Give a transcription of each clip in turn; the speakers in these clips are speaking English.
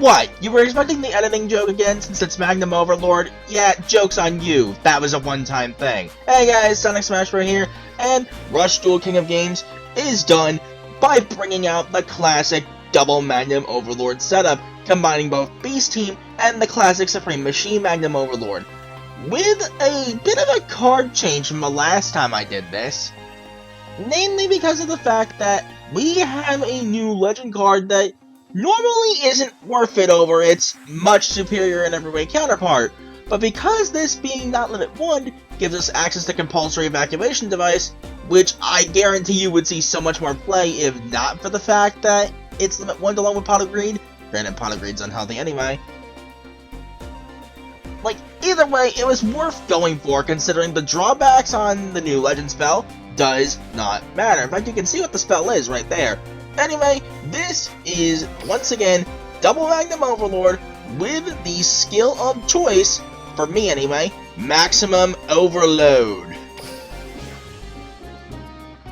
What? You were expecting the editing joke again since it's Magnum Overlord? Yeah, joke's on you. That was a one-time thing. Hey guys, Sonic Smash right here, and Rush Duel King of Games is done by bringing out the classic double Magnum Overlord setup, combining both Beast Team and the classic Supreme Machine Magnum Overlord, with a bit of a card change from the last time I did this. Namely because of the fact that we have a new legend card that normally isn't worth it over its much superior in every way counterpart, but because this being not Limit 1 gives us access to Compulsory Evacuation Device, which I guarantee you would see so much more play if not for the fact that it's Limit 1 along with Pot of Greed. Granted, Pot of Greed's unhealthy anyway. Like, either way, it was worth going for considering the drawbacks on the new legend spell does not matter. In fact, you can see what the spell is right there. Anyway, this is, once again, double Magnum Overlord with the skill of choice, for me anyway, Maximum Overload.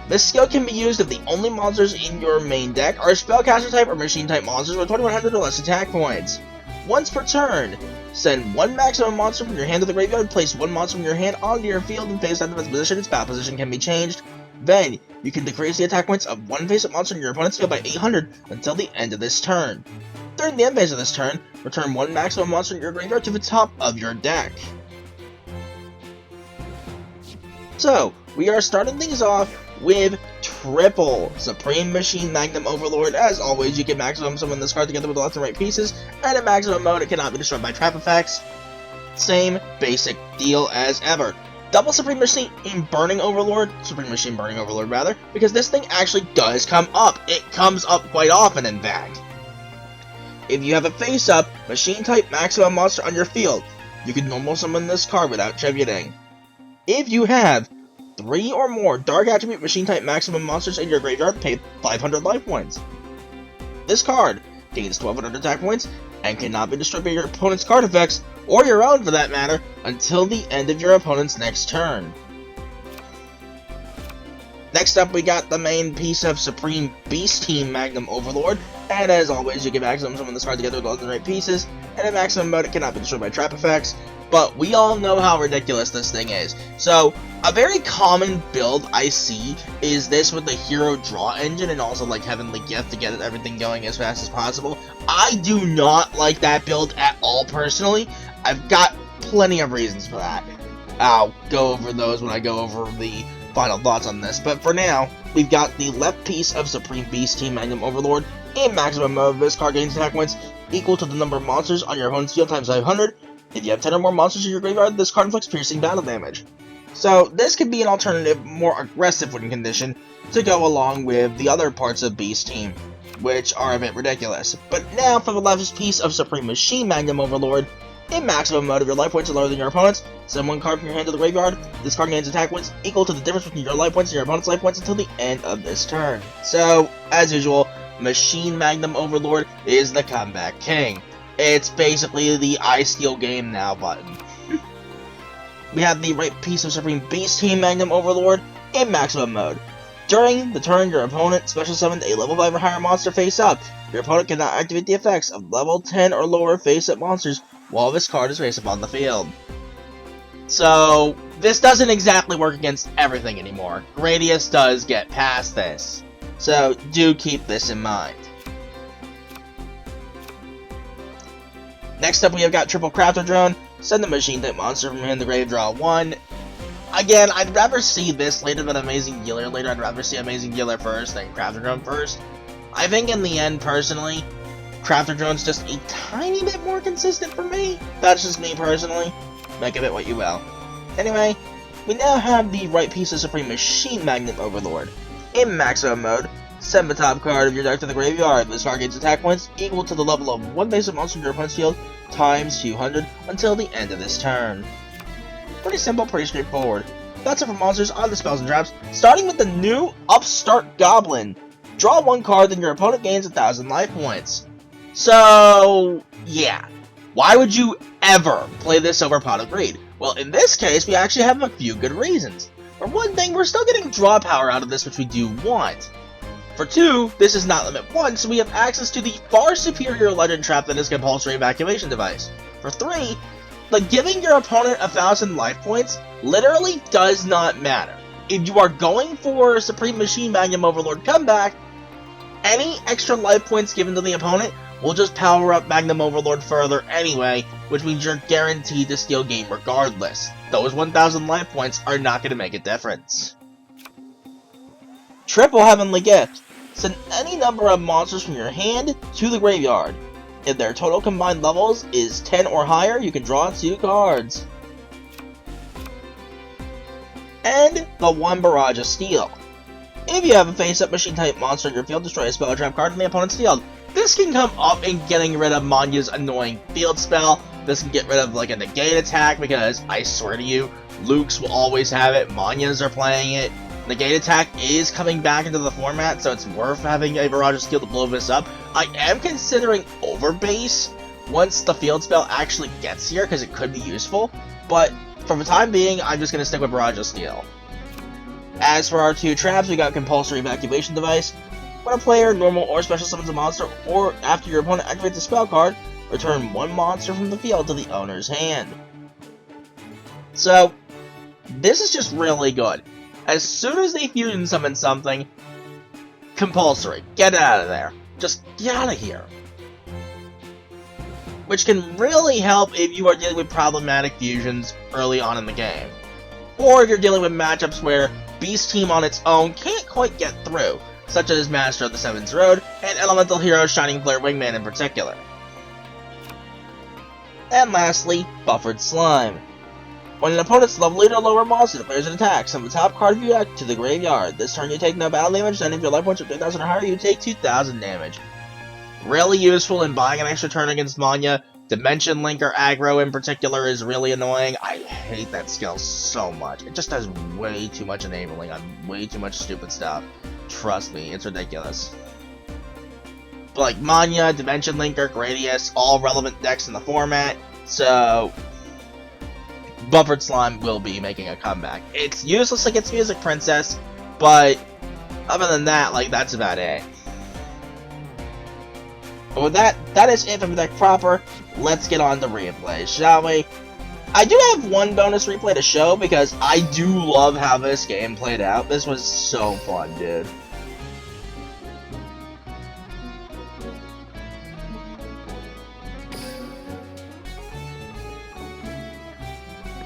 This skill can be used if the only monsters in your main deck are spellcaster type or machine type monsters with 2100 or less attack points. Once per turn, send one maximum monster from your hand to the graveyard, place one monster from your hand onto your field and face out of its position. Its battle position can be changed. Then, you can decrease the attack points of one face-up monster in your opponent's field by 800 until the end of this turn. During the end phase of this turn, return one maximum monster in your graveyard to the top of your deck. So, we are starting things off with triple Supreme Machine Magnum Overlord. As always, you can maximum summon this card together with the left and right pieces, and in maximum mode, it cannot be destroyed by trap effects. Same basic deal as ever. Double Supreme Machine Burning Overlord, Supreme Machine Burning Overlord rather, because this thing actually does come up. It comes up quite often, in fact. If you have a face-up, Machine-type maximum monster on your field, you can normal summon this card without tributing. If you have 3 or more Dark Attribute Machine-type maximum monsters in your graveyard, pay 500 life points. This card gains 1200 attack points and cannot be destroyed by your opponent's card effects, or your own for that matter, until the end of your opponent's next turn. Next up, we got the main piece of Supreme Beast Team Magnum Overlord, and as always, you can maximum summon this card together with all the right pieces, and in maximum mode, it cannot be destroyed by trap effects, but we all know how ridiculous this thing is. So, a very common build I see is this with the Hero Draw engine and also like Heavenly Gift to get everything going as fast as possible. I do not like that build at all personally. I've got plenty of reasons for that. I'll go over those when I go over the final thoughts on this, but for now, we've got the left piece of Supreme Beast Team Magnum Overlord. In maximum mode, this card gains attack points equal to the number of monsters on your opponent's field times 500. If you have 10 or more monsters in your graveyard, this card inflicts piercing battle damage. So, this could be an alternative, more aggressive win condition to go along with the other parts of Beast Team, which are a bit ridiculous. But now, for the left piece of Supreme Machine Magnum Overlord, in maximum mode, if your life points are lower than your opponent's, send one card from your hand to the graveyard. This card gains attack points equal to the difference between your life points and your opponent's life points until the end of this turn. So, as usual, Machine Magnum Overlord is the comeback king. It's basically the I Steal Game Now button. We have the right piece of Supreme Beast Team Magnum Overlord in maximum mode. During the turn, your opponent special summoned a level 5 or higher monster face up. Your opponent cannot activate the effects of level 10 or lower face up monsters while this card is face up on the field. So, this doesn't exactly work against everything anymore. Gradius does get past this. So, do keep this in mind. Next up, we have got Triple Crafter Drone. Send a machine-type monster from in the grave, draw 1. Again, I'd rather see this later than Amazing Healer later. I'd rather see Amazing Healer first than Crafter Drone first. I think in the end, personally, Crafter Drone's just a tiny bit more consistent for me. That's just me personally. Make of it what you will. Anyway, we now have the right piece of Supreme Machine Magnum Overlord. In maximum mode, send the top card of your deck to the graveyard. This card gains attack points equal to the level of one basic monster in your opponent's field times 200 until the end of this turn. Pretty simple, pretty straightforward. That's it for monsters on the spells and traps, starting with the new Upstart Goblin. Draw one card, then your opponent gains 1,000 life points. So, yeah. Why would you ever play this over Pot of Greed? Well, in this case, we actually have a few good reasons. For one thing, we're still getting draw power out of this, which we do want. For 2, this is not limit 1, so we have access to the far superior legend trap that is compulsory evacuation device. For 3, giving your opponent 1,000 life points literally does not matter. If you are going for Supreme Machine Magnum Overlord comeback, any extra life points given to the opponent will just power up Magnum Overlord further anyway, which means you're guaranteed to steal game regardless. Those 1,000 life points are not going to make a difference. Triple Heavenly Gift. Send any number of monsters from your hand to the graveyard. If their total combined levels is 10 or higher, you can draw 2 cards. And the 1 Barrage of Steel. If you have a face-up machine-type monster in your field, destroy a spell or trap card from the opponent's field. This can come up in getting rid of Manya's annoying field spell. This can get rid of a negate attack, because I swear to you, Luke's will always have it, Manya's are playing it. Negate attack is coming back into the format, so it's worth having a Barrage of Steel to blow this up. I am considering Overbase once the field spell actually gets here, because it could be useful, but for the time being, I'm just going to stick with Barrage of Steel. As for our 2 traps, we got Compulsory Evacuation Device. When a player, normal or special summons a monster, or after your opponent activates a spell card, return 1 monster from the field to the owner's hand. So, this is just really good. As soon as they fusion summon something, compulsory, get it out of there. Just get out of here. Which can really help if you are dealing with problematic fusions early on in the game. Or if you're dealing with matchups where Beast Team on its own can't quite get through, such as Master of the Seventh Road and Elemental Hero Shining Flare Wingman in particular. And lastly, Buffered Slime. When an opponent's level 8 or lower monster declares an attack, summon the top card of your deck to the graveyard. This turn you take no battle damage, and if your life points are 3,000 or higher, you take 2,000 damage. Really useful in buying an extra turn against Manya. Dimension Linker aggro in particular is really annoying. I hate that skill so much. It just does way too much enabling on way too much stupid stuff. Trust me, it's ridiculous. But Manya, Dimension Linker, Gradius, all relevant decks in the format, so Buffered Slime will be making a comeback. It's useless against Music Princess, but other than that, that's about it. But with that is it for the deck proper. Let's get on to replay, shall we? I do have one bonus replay to show, because I do love how this game played out. This was so fun, dude.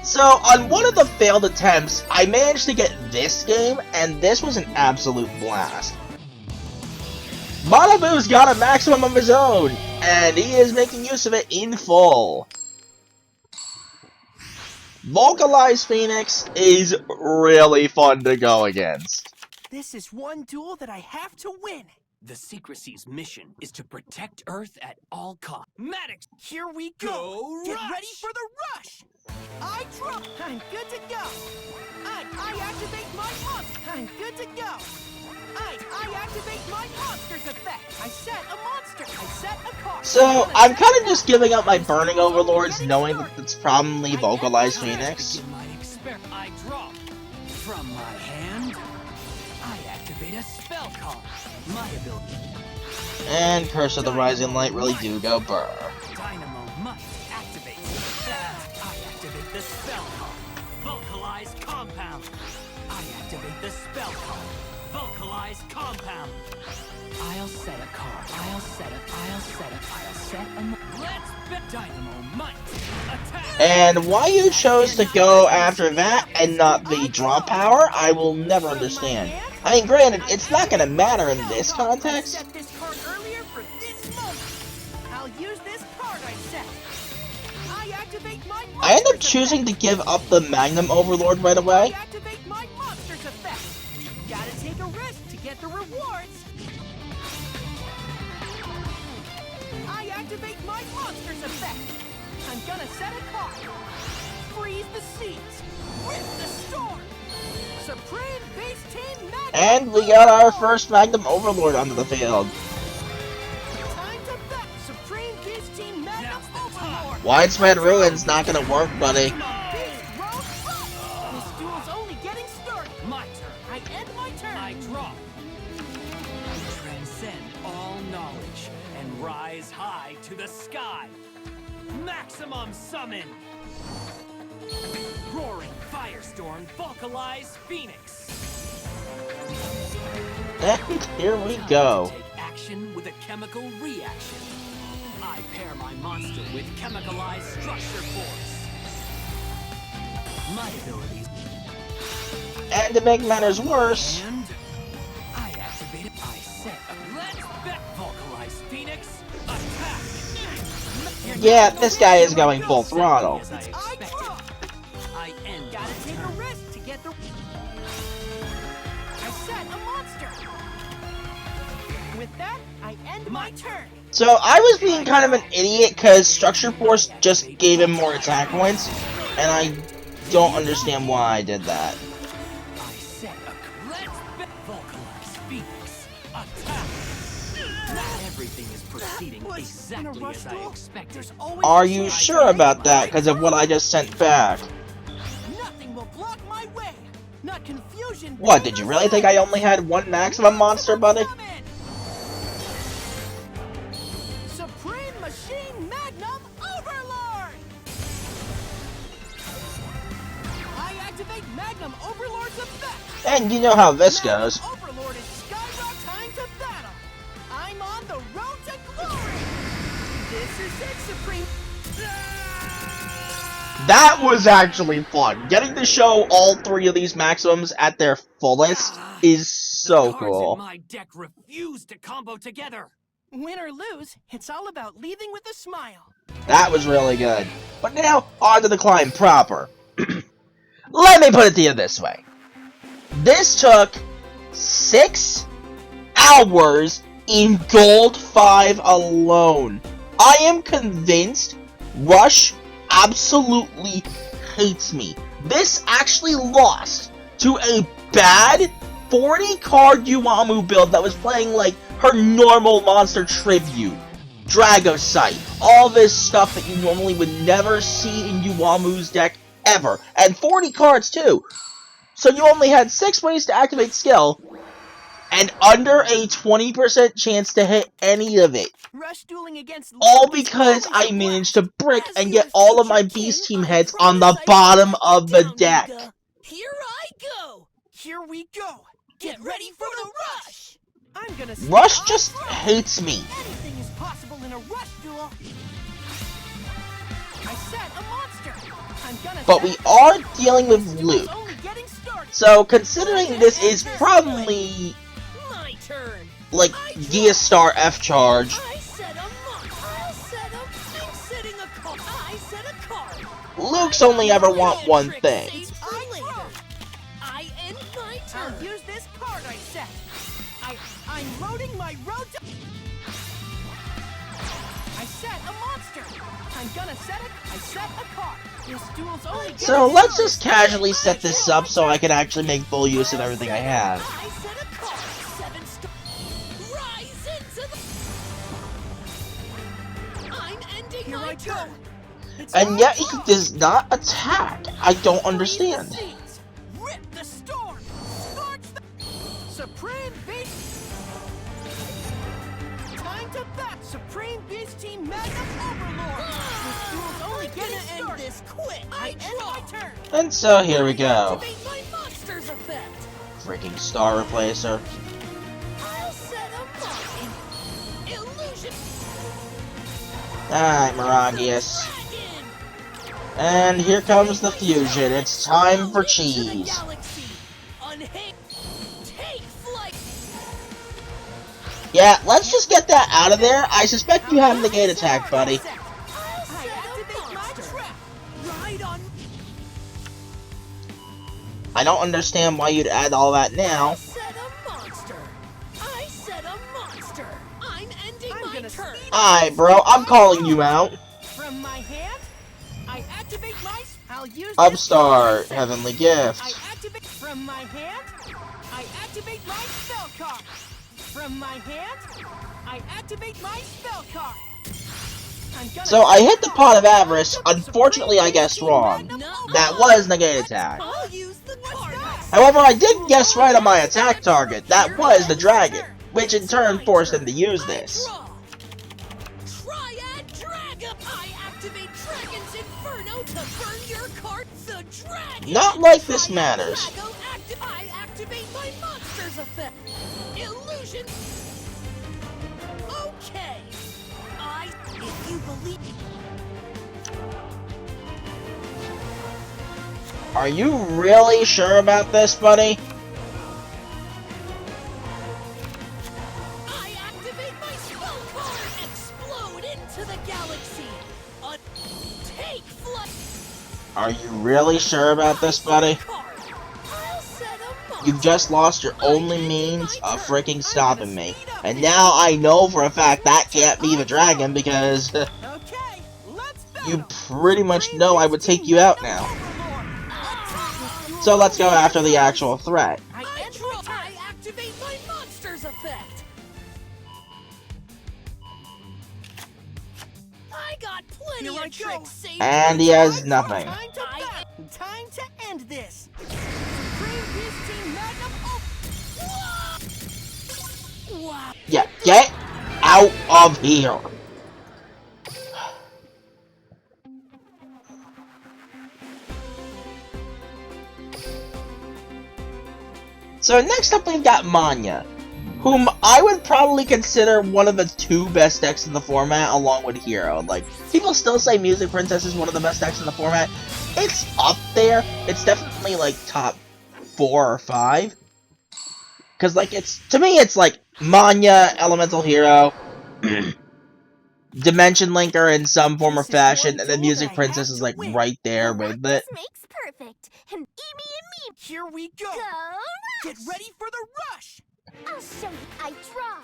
So, on one of the failed attempts, I managed to get this game, and this was an absolute blast. Manabu's got a maximum of his own, and he is making use of it in full. Vocalized Phoenix is really fun to go against. This is one duel that I have to win. The Secrecy's mission is to protect Earth at all costs. Maddox, here we go. Get ready for the rush. I drop. I'm good to go. I activate my monster. I'm good to go. I activate my monster's effect. I set a monster. I set a card. So, I'm kind of just giving up my Burning Overlords knowing that it's probably Vocalized Phoenix. I draw. From my hand, I activate a spell card. My ability. And Curse of the Rising Light really do go burr. Dynamo must activate. I activate the spell card. Vocalized Compound. I activate the spell card. Vocalized Compound. I'll set a card. I'll set a Let's bet Dynamo Might. Attack. And why you chose to go after that and not the draw power, I will never understand. I mean, granted, it's not going to matter in this context. Set this card earlier for this moment. I'll use this card I set. I activate my I end up choosing to give up the Magnum Overlord right away. I activate my monster's effect. Gotta take a risk to get the rewards. I activate my monster's effect. I'm gonna set a card. Freeze the seas. With the storm. Supreme Base Team Magnum. And we got our first Magnum Overlord onto the field. Time to bet Supreme Base Team Magnum Overlord. Widespread Ruin's not gonna work, buddy. Beast Road up. This duel's only getting started. My turn. I end my turn. I draw. Fly to the sky. Maximum summon. Roaring firestorm, vocalize Phoenix. And here we go. Take action with a chemical reaction. I pair my monster with chemicalized structure force. My abilities. And to make matters worse, And I activate it. I set. Let's bet. Vocalize Phoenix. Attack. yeah, this guy is going full throttle. As I expected. I end. Gotta take a risk to get the... I set a monster. With that, I end my turn. So I was being kind of an idiot because Structure Force just gave him more attack points, and I don't understand why I did that. I set a let's bet. Vocalize Phoenix. Attack. Not everything is proceeding exactly as I expected. Are you sure about that because of what I just sent back? Nothing will block my way. Not confusion. What, did you really think I only had one maximum monster, buddy? Supreme Machine Magnum Overlord! I activate Magnum Overlord's effect. And you know how this goes. Magnum Overlord is Skyrock time to battle. I'm on the road to glory. This is it, Supreme. That was actually fun. Getting to show all three of these maximums at their fullest is so The cards cool. in my deck refuse to combo together. Win or lose, it's all about leaving with a smile. That was really good. But now, on to the climb proper. Let me put it to you this way. This took 6 hours in Gold 5 alone. I am convinced Rush absolutely hates me. This actually lost to a bad 40-card Yuamu build that was playing like her normal monster tribute, Dragosite, all this stuff that you normally would never see in Yuamu's deck ever, and 40 cards too. So you only had 6 ways to activate skill, and under a 20% chance to hit any of it. Rush dueling against All Luke is because always I a managed blast. to brick As and your get all of my future Beast king, Team I heads on the promise I bottom won't of let the you deck. down, Luda. Here I go. Here we go. Get ready for the rush. I'm gonna stay Rush on just track. hates me. Anything is possible in a rush duel. I set a monster. I'm gonna But set we a- are dealing with Duel's Luke. only getting started. So considering this is probably My turn. like Geostar F charge, I set a monster. I'll set a. I'm setting a card. I set a card. Luke's only ever want one thing. I end my turn. I'll use this card I set. I'm loading my road to... I set a monster. I'm gonna set it. I set a card. This duel's only... So let's just casually set this up so I can actually make full use of everything I have. I set a card. 7 star. Rise into the... I'm ending my turn. And yet he does not attack. I don't understand. Rip the storm. Scorch the... Supreme Beast. Time to bat. Supreme Beast Team Magnum Overlord. This duel's only getting started. End this quick. I end my turn. And so here we go. Activate my monster's effect. Freaking Star Replacer. I'll set a illusion. Alright, Miragius. Dragon. And here comes the fusion. It's time for cheese. Take flight. Yeah, let's just get that out of there. I suspect you have the gate attack, buddy. I activate my trap. Ride on. I don't understand why you'd add all that now. Set a monster. I set a monster. I'm ending my turn. Alright, bro, I'm calling you out. From my hand, I activate my. I'll use. Upstart, Heavenly Gift. I activate from my hand. I activate my spell card. From my hand, I activate my spell card. So I hit the Pot of Avarice. Unfortunately, I guessed wrong. That was negate attack. I'll use the card. However, I did guess right on my attack target. That was the dragon, which in turn forced him to use this. Try activate Dragon's Inferno to burn your card. The dragon. Not like this matters. I activate my monster's effect. Illusion. Okay. If you believe. Are you really sure about this, buddy? I activate my spell card. Explode into the galaxy. Take flight. Are you really sure about this, buddy? You've just lost your only means of freaking stopping me. And now I know for a fact that can't be the dragon because you pretty much know I would take you out now. So let's go after the actual threat. I activate my monster's effect. I got plenty of tricks saved. And he has nothing. Time to end this. Supreme Beast Team Magnum Wow. Yeah, get out of here. So next up we've got Manya, whom I would probably consider one of the 2 best decks in the format along with Hero. Like, people still say Music Princess is one of the best decks in the format. It's up there. It's definitely like top 4 or 5. Cause like to me it's like Manya, Elemental Hero, Dimension Linker in some form or fashion, and then Music Princess is like right there with it. This makes perfect. And Amy. Here we go. Get ready for the rush. I'll show you. I draw.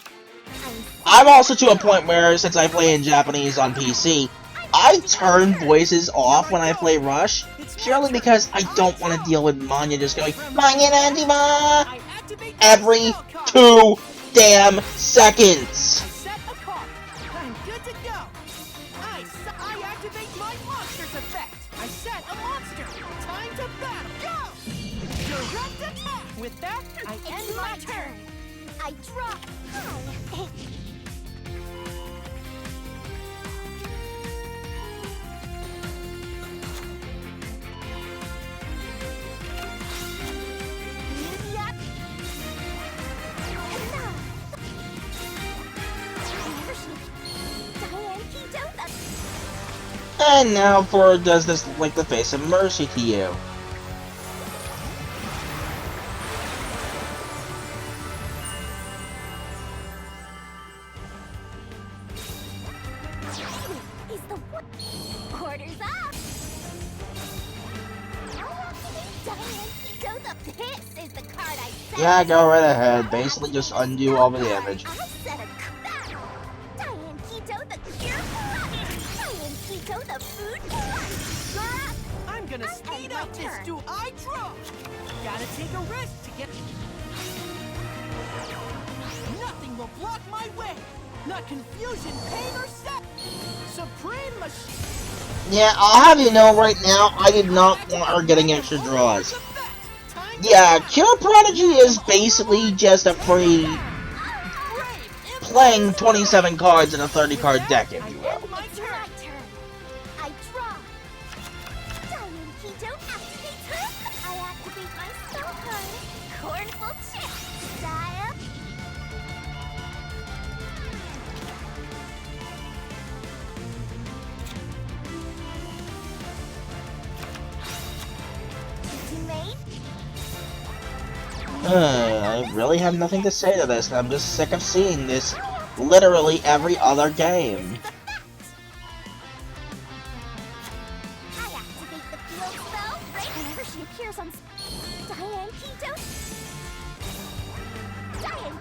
I'm also to a point where, since I play in Japanese on PC, I turn voices off when I play Rush, purely because I don't want to deal with Manya just going, Manya Nanjima! Every 2 damn seconds! Set a card. I'm good to go. I activate my monster's effect. I set a monster. Time to battle. Go! Direct attack. With that, I end my turn. I draw. And now for does this look like the face of mercy to you? Orders up. This is the card I set. Yeah, go right ahead. Basically just undo all the damage. I set a Diane Keto the cure Diane Keto the food I'm gonna speed up this duel. I draw. Gotta take a risk to get. Nothing will block my way. Not confusion, pain, or set. Supreme machine. Yeah, I'll have you know right now, I did not want her getting extra draws. Yeah, Cure Prodigy is basically just a free playing 27 cards in a 30-card deck, if you will. My turn. I draw. Diane Keto activates her. I activate my spell card. Cornful chip. Style. Teammate. I really have nothing to say to this, and I'm just sick of seeing this literally every other game. I activate the field spell right whenever she appears on Diane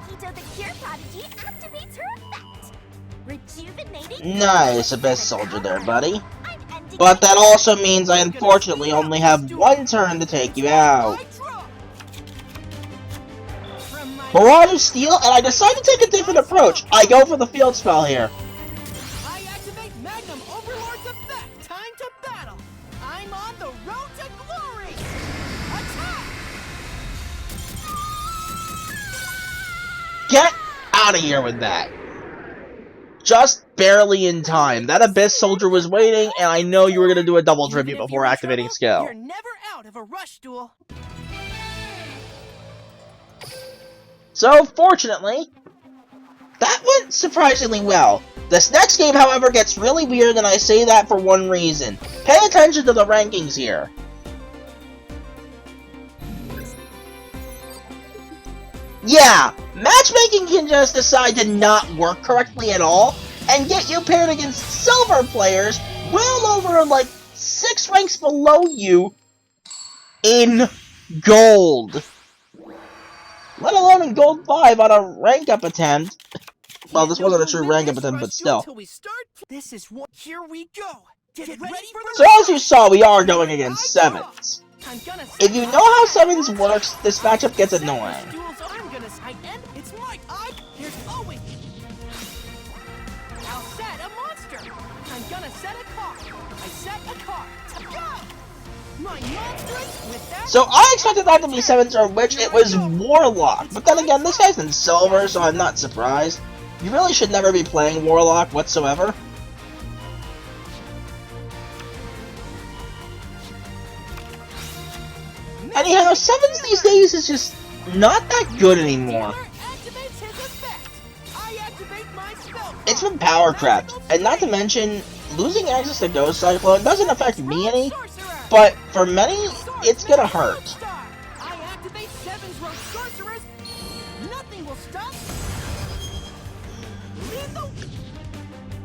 Keto the Cure Prodigy activates her effect. Rejuvenating. Nice, a best soldier there, buddy. But that also means I unfortunately only have 1 turn to take you out. Mirage of Steel, and I decide to take a different approach. I go for the field spell here. I activate Magnum Overlord's effect. Time to battle. I'm on the road to glory. Attack! Get out of here with that. just barely in time. That Abyss Soldier was waiting, and I know you were going to do a double tribute before activating skill. You're never out of a rush duel. So, fortunately, that went surprisingly well. This next game, however, gets really weird, and I say that for one reason. Pay attention to the rankings here. Yeah, matchmaking can just decide to not work correctly at all, and get you paired against silver players well over, like, 6 ranks below you in gold. Let alone in gold 5 on a rank-up attempt. Well, this wasn't a true rank-up attempt, but still. This is what. Here we go. Get ready for the So as you saw, we are going against 7s. If you know how 7s works, this matchup gets annoying. It's my here's Owen. I'll set a monster. I'm gonna set a card. I set a card. Go! My monstrous with that. So I expected that to be 7s, or which it was Warlock. But then again, this guy's in silver, so I'm not surprised. You really should never be playing Warlock whatsoever. Anyhow, 7s these days is just not that good anymore. It's been power crept, and not to mention, losing access to Ghost Cyclone doesn't affect me any, but for many, it's gonna hurt. I activate 7's Rogue Sorcerers. Nothing will stop. Lethal.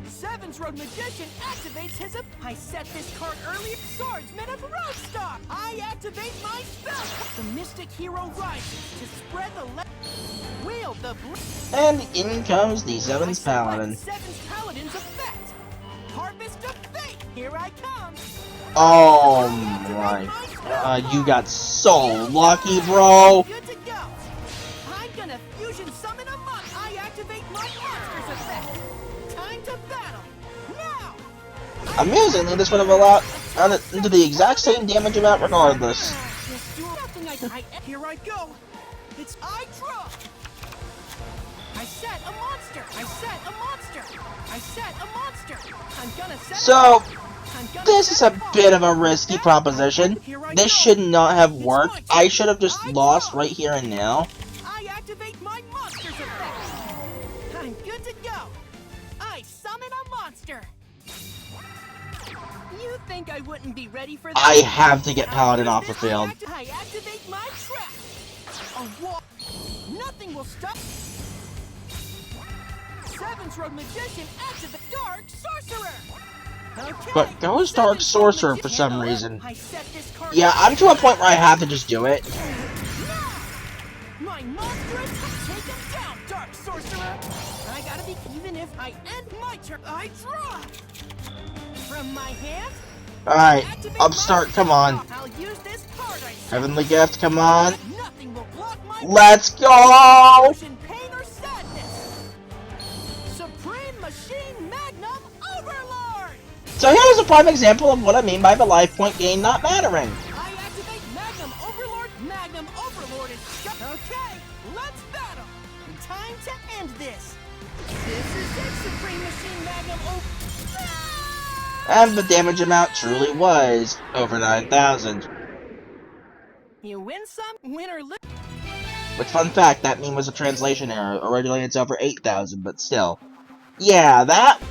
7's Rogue Magician activates his. I set this card earlier. Swordsman of Roadstar. I activate my spell. The Mystic Hero rises to spread the wield the. And in comes the 7's Paladin. 7's Paladin's effect. Harvest of Fate. Here I come. Oh my god, you got so lucky, bro. Good to go. I'm gonna fusion summon a monster. I activate my monster's effect. Time to battle. Now. Amusingly, this would have allowed into the exact same damage amount regardless. Here I go. It's I draw. I set a monster. I set a monster. I set a monster. I'm gonna set. So, this is a bit of a risky proposition. This should not have worked. I should have just lost right here and now. I activate my monster's effect. I'm good to go. I summon a monster. You think I wouldn't be ready for that? I have to get Paladin off the field. I activate my trap. A wall. Nothing will stop. 7's Rogue Magician activate Dark Sorcerer. Okay. But goes Dark Sorcerer for some reason. Yeah, I'm to a point where I have to just do it. My monstrous, take him down, Dark Sorcerer. I gotta be even if I end my turn. I draw from my hand. Alright, Upstart, come on. I'll use this card I set. Heavenly Gift, come on. Nothing will block my Let's go! pain or sadness. Supreme Machine Magnum Overlord. So here's a prime example of what I mean by the life point gain not mattering. I activate Magnum Overlord. Magnum Overlord is okay. Let's battle. Time to end this. This is it, Supreme Machine Magnum Overlord. And the damage amount truly was over 9,000. You win some, win or lose. Which, fun fact, that meme was a translation error. Originally it's over 8,000, but still. Yeah, that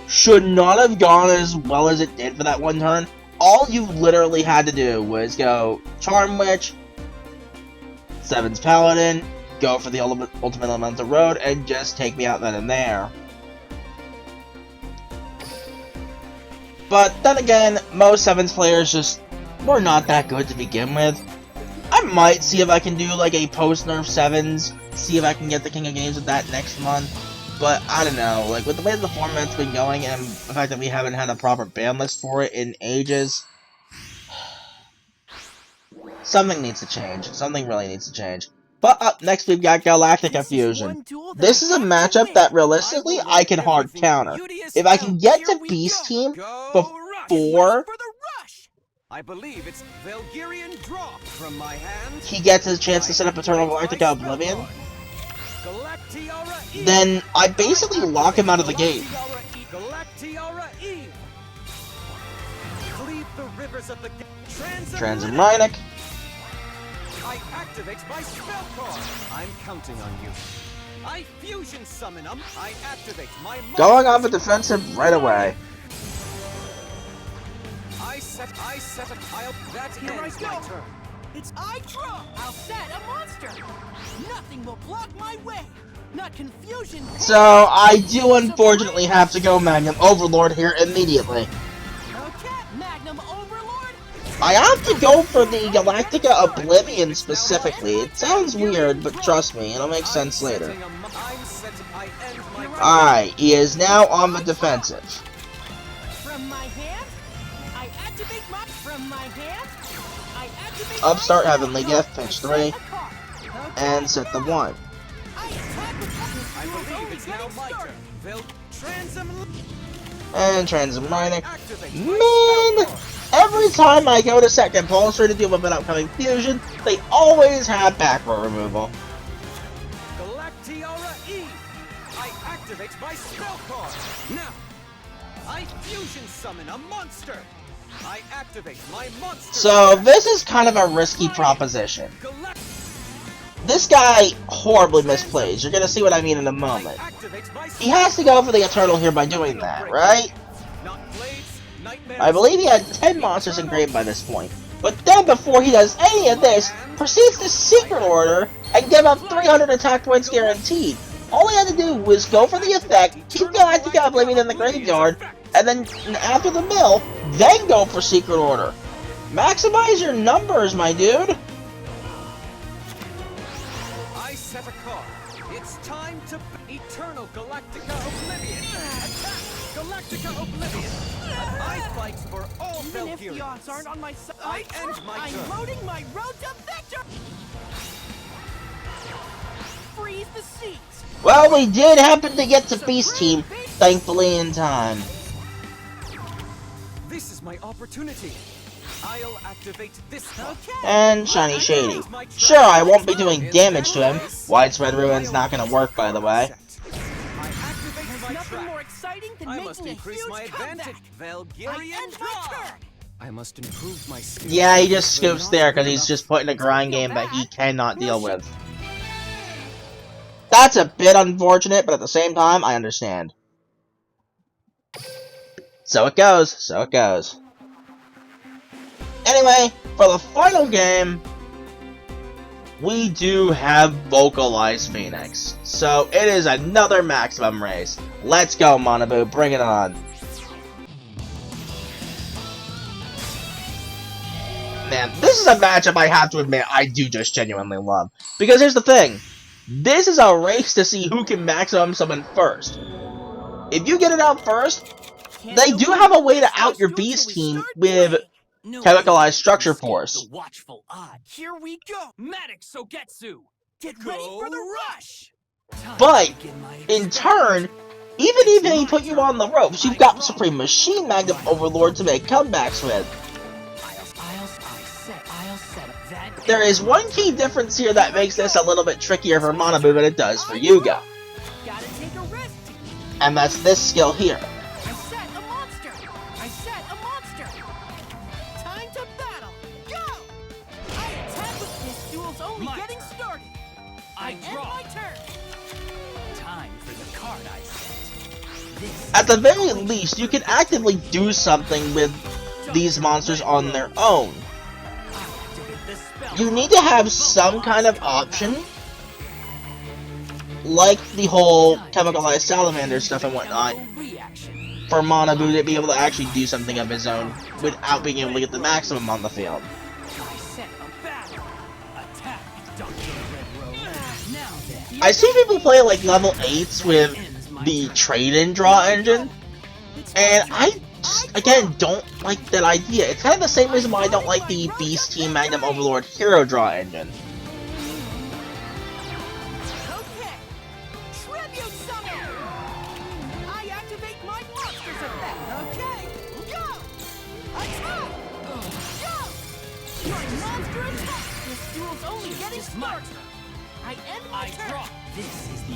should not have gone as well as it did for that one turn. All you literally had to do was go Charm Witch, 7's Paladin, go for the Ultimate Elemental Road, and just take me out then and there. But then again, most 7's players just were not that good to begin with. I might see if I can do like a post-nerf 7's, see if I can get the King of Games with that next month. But I don't know, like with the way the format's been going and the fact that we haven't had a proper ban list for it in ages, something needs to change. Something really needs to change. But up next we've got Galactica Fusion. This is a matchup that realistically I can hard counter. If I can get to Beast Team before I believe it's Valkyrian draw from my hand. he gets his chance to set up Eternal Galactica Oblivion, then I basically lock him out of the game. Transmrinic. I activate my spell card. I'm counting on you. I fusion summon him. I activate my going on the defensive right away. I set a tile. That ends my turn. It's I draw. I'll set a monster. Nothing will block my way. Not confusion. So I do unfortunately have to go Magnum Overlord here immediately. Okay, Magnum Overlord. I have to go for the Galactica Oblivion specifically. It sounds weird, but trust me, it'll make sense later. Alright, he is now on the defensive. From my hand, I activate my. From my hand, I activate. Upstart Heavenly Gift, pinch 3, and set the 1. I believe it's now my turn. And Transmrinic. Man! Every time I go to set Compulsory to deal with an upcoming fusion, they always have back row removal. I activate my spell card. Now, I fusion summon a monster. I activate my monster. So this is kind of a risky proposition. This guy horribly misplays. You're gonna see what I mean in a moment. He has to go for the Eternal here by doing that, right? I believe he had 10 monsters engraved by this point. But then before he does any of this, proceeds to Secret Order and give up 300 attack points guaranteed. All he had to do was go for the effect, keep Galactica Oblivion in the graveyard, and then after the mill, then go for Secret Order. Maximize your numbers, my dude! I set a card. It's time to Eternal Galactica Oblivion. Attack! Galactica Oblivion. I fight for all Even if Valkyries. the odds aren't on my side, I end my turn. I'm loading my road to victory. Freeze the seas. Well, we did happen to get to Beast Team, thankfully in time. This is my opportunity. I'll activate this card. And Shiny Shady. Sure, I won't be doing damage to him. Widespread Ruin's not gonna work, by the way. I activate my Nothing trap. more exciting than I making must a increase huge my advantage. comeback. I Valkyrian end my draw. turn. I must improve my skills. Yeah, he just scoops there because he's just put in a grind game that he cannot deal with. That's a bit unfortunate, but at the same time, I understand. So it goes, so it goes. Anyway, for the final game, we do have Vocalized Phoenix. So it is another maximum race. Let's go, Manabu, bring it on. Man, this is a matchup I have to admit I do just genuinely love. Because here's the thing. This is a race to see who can maximum summon first. If you get it out first, they do have a way to out your Beast Team with Chemicalized Structure Force. The watchful eye. Here we go. Maddox Sogetsu. Get ready for the rush. But, in turn, even if they put you on the ropes, you've got Supreme Machine Magnum Overlord to make comebacks with. There is one key difference here that makes this a little bit trickier for Manabu than it does for Yuga. Gotta take a risk. And that's this skill here. I set a monster. I set a monster. Time to battle. Go! I attack with this duel's only getting started. I draw. End my turn. Time for the card I set. This At the very least, you can actively do something with these monsters on their own. You need to have some kind of option, like the whole Chemicalized Salamander stuff and whatnot, for Manabu to be able to actually do something of his own without being able to get the maximum on the field. I see people play like level 8s with the trade-in draw engine, and I just, again, don't like that idea. It's kind of the same reason why I don't like the Beast Team Magnum Overlord Hero Draw engine. Okay. Tribute summon. I activate my monster's effect. Okay. Go. Attack. Go. My monster attack. This duel's only getting started. I end my turn. Draw. This is the.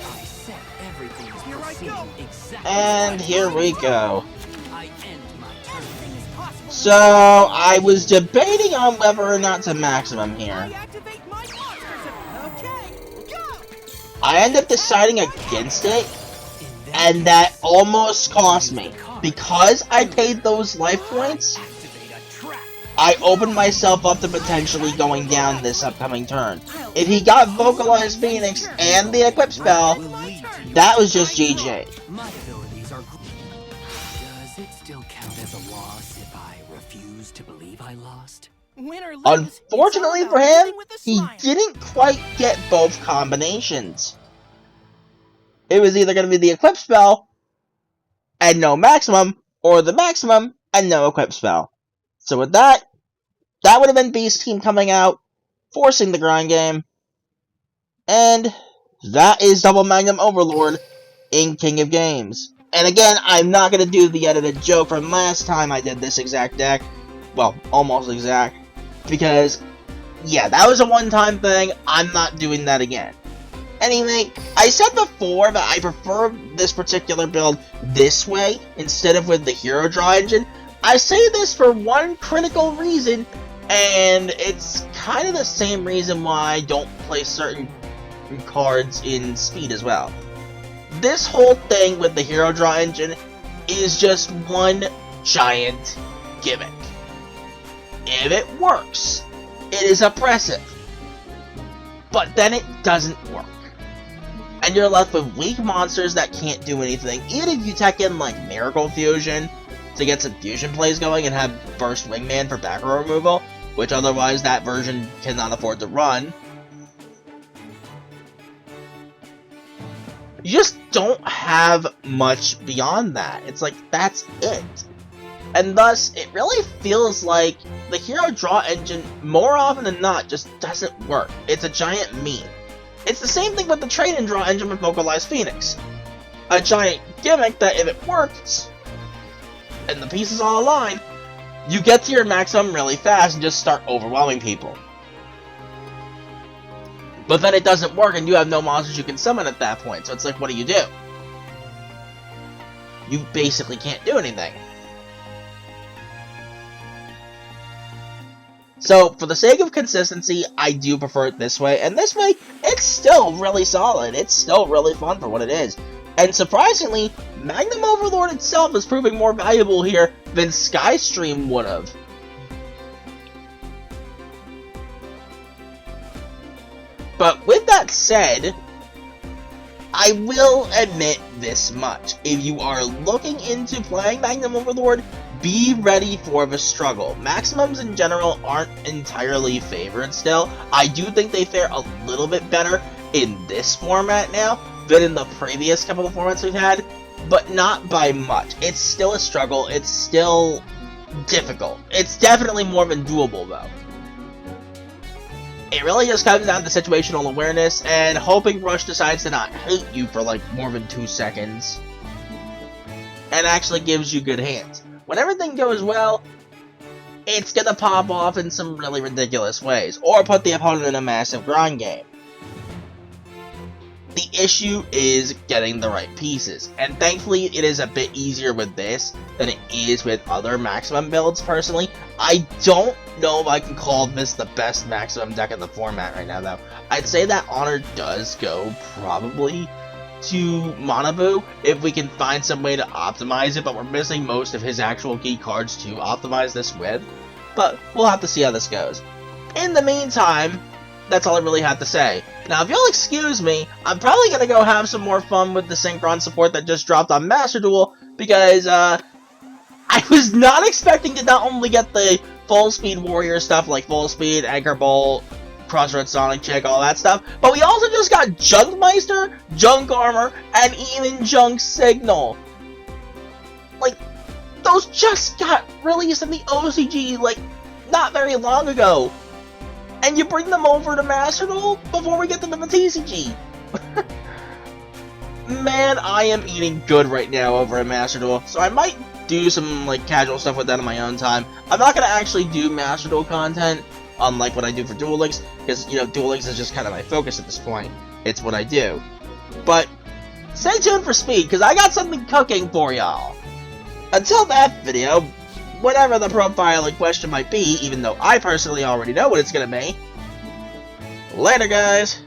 I set everything is Here I proceeding go. exactly. And here we go. I end my turn. Anything is possible. So, I was debating on whether or not to maximum I here. activate my monsters. Okay, go. I ended up deciding against it, and that almost cost me. Because I paid those life points, Activate a trap. I opened myself up to potentially going down this upcoming turn. If he got Vocalized Phoenix and the Equip spell, Will lead to your. that was just GG. My abilities are. Does it still count as a loss if I refuse to believe I lost? Win or lose. Unfortunately it's all for about him, living with a he smile. didn't quite get both combinations. It was either going to be the Equip spell and no maximum, or the maximum and no Equip spell. So with that, that would have been Beast Team coming out, forcing the grind game. And that is Double Magnum Overlord in King of Games. And again, I'm not going to do the edited joke from last time I did this exact deck. Well, almost exact. Because, yeah, that was a one-time thing. I'm not doing that again. Anyway, I said before that I prefer this particular build this way instead of with the Hero Draw engine. I say this for one critical reason, and it's kind of the same reason why I don't play certain cards in Speed as well. This whole thing with the Hero Draw engine is just one giant gimmick. If it works, it is oppressive. But then it doesn't work. And you're left with weak monsters that can't do anything, even if you tech in like Miracle Fusion to get some fusion plays going and have Burst Wingman for back row removal, which otherwise that version cannot afford to run. You just don't have much beyond that. It's like, that's it. And thus, it really feels like the Hero Draw engine, more often than not, just doesn't work. It's a giant meme. It's the same thing with the Trade and Draw engine with Vocalized Phoenix. A giant gimmick that if it works, and the pieces all align, you get to your maximum really fast and just start overwhelming people. But then it doesn't work and you have no monsters you can summon at that point, so it's like, what do? You basically can't do anything. So, for the sake of consistency, I do prefer it this way, and this way, it's still really solid. It's still really fun for what it is. And surprisingly, Magnum Overlord itself is proving more valuable here than Skystream would have. But with that said, I will admit this much. If you are looking into playing Magnum Overlord, be ready for the struggle. Maximums in general aren't entirely favored still. I do think they fare a little bit better in this format now than in the previous couple of formats we've had, but not by much. It's still a struggle. It's still difficult. It's definitely more than doable, though. It really just comes down to situational awareness and hoping Rush decides to not hate you for like more than 2 seconds and actually gives you good hands. When everything goes well, it's gonna pop off in some really ridiculous ways, or put the opponent in a massive grind game. The issue is getting the right pieces, and thankfully it is a bit easier with this than it is with other Maximum builds, personally. I don't know if I can call this the best Maximum deck in the format right now, though. I'd say that honor does go probably to Manabu if we can find some way to optimize it, but we're missing most of his actual key cards to optimize this with. But we'll have to see how this goes. In the meantime, that's all I really have to say. Now, if you'll excuse me, I'm probably going to go have some more fun with the Synchron support that just dropped on Master Duel, because I was not expecting to not only get the full speed warrior stuff like full speed, Anchor Bolt, Crossroads Sonic Chick, all that stuff, but we also just got Junkmeister, Junk Armor, and even Junk Signal. Like, those just got released in the OCG, like, not very long ago. And you bring them over to Master Duel before we get to the TCG. Man, I am eating good right now over at Master Duel, so I might do some like casual stuff with that on my own time. I'm not going to actually do Master Duel content unlike what I do for Duel Links, because, you know, Duel Links is just kind of my focus at this point. It's what I do. But stay tuned for Speed, because I got something cooking for y'all. Until that video, whatever the profile in question might be, even though I personally already know what it's going to be, later, guys!